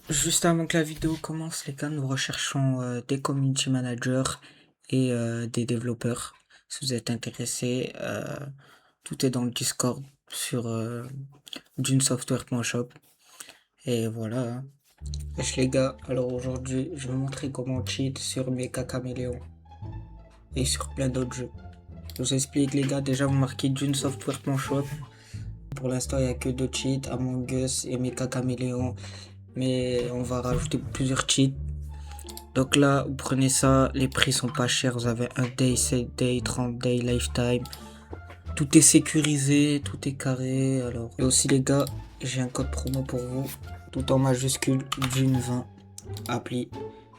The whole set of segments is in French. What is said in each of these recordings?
Juste avant que la vidéo commence, les gars, nous recherchons des community managers et des développeurs. Si vous êtes intéressés, tout est dans le Discord sur dunesoftware.shop. Et voilà, hein. Wesh les gars, alors aujourd'hui, je vais vous montrer comment cheat sur Mecha Caméléon et sur plein d'autres jeux. Je vous explique les gars, déjà vous marquez dunesoftware.shop. Pour l'instant, il n'y a que deux cheats, Among Us et Mecha Caméléon. Mais on va rajouter plusieurs cheats. Donc là, vous prenez ça, les prix sont pas chers, vous avez un day, 7 day, 30 day, lifetime. Tout est sécurisé, tout est carré. Alors, et aussi les gars, j'ai un code promo pour vous, tout en majuscule, Dune20, appli.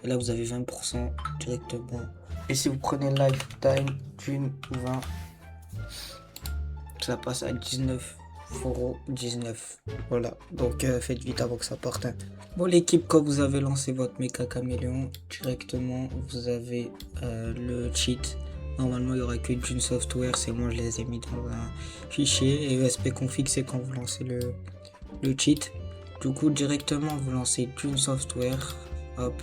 Et là, vous avez 20% directement. Et si vous prenez lifetime, Dune20, ça passe à 19,19 €. Voilà, donc faites vite avant que ça parte, hein. Bon l'équipe, quand vous avez lancé votre Mecha Caméléon, directement vous avez le cheat. Normalement il n'y aura que Dune Software, c'est moi je les ai mis dans un fichier. Et ESP config c'est quand vous lancez le cheat. Du coup directement vous lancez Dune Software, hop.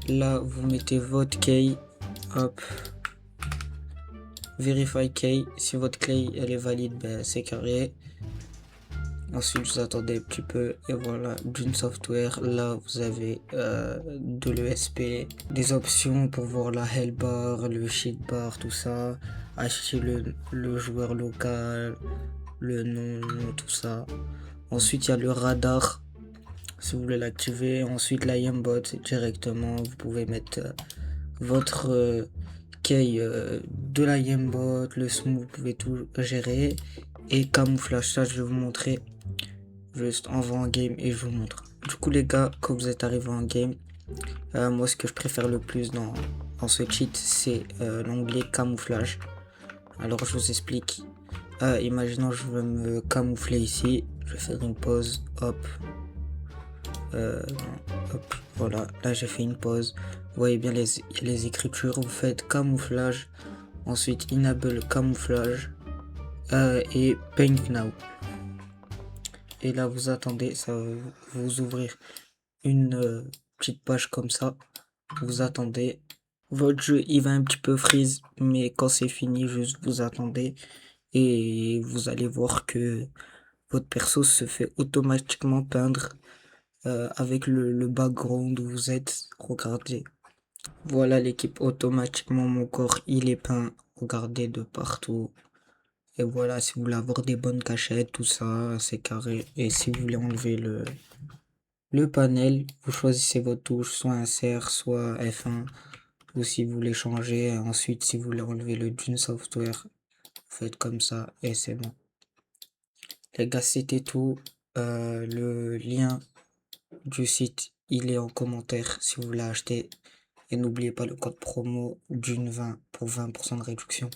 Là vous mettez votre key, hop. Verify key, si votre clé elle est valide, ben, c'est carré. Ensuite vous attendez un petit peu et voilà, Dune Software. Là vous avez de l'ESP, des options pour voir la health bar, le shield bar, tout ça. Acheter le joueur local, le nom, tout ça. Ensuite il y a le radar si vous voulez l'activer. Ensuite la aimbot directement, vous pouvez mettre votre key de la aimbot, le smooth, vous pouvez tout gérer. Et camouflage, ça je vais vous montrer juste en va en game et je vous montre. Du coup les gars, quand vous êtes arrivé en game, moi ce que je préfère le plus dans ce cheat, c'est l'onglet camouflage. Alors je vous explique. Imaginons je veux me camoufler ici, je vais faire une pause, hop. Hop, voilà, là j'ai fait une pause. Vous voyez bien les écritures, vous faites camouflage, ensuite enable camouflage et paint now. Et là vous attendez, ça va vous ouvrir une petite page comme ça. Vous attendez. Votre jeu il va un petit peu freeze, mais quand c'est fini, juste vous attendez. Et vous allez voir que votre perso se fait automatiquement peindre avec le background où vous êtes. Regardez. Voilà l'équipe, automatiquement mon corps il est peint. Regardez de partout. Et voilà, si vous voulez avoir des bonnes cachettes, tout ça, c'est carré. Et si vous voulez enlever le panel, vous choisissez votre touche, soit insert, soit F1, ou si vous voulez changer. Ensuite, si vous voulez enlever le Dune Software, vous faites comme ça et c'est bon. Les gars, c'était tout. Le lien du site, il est en commentaire si vous voulez acheter. Et n'oubliez pas le code promo Dune20 pour 20% de réduction.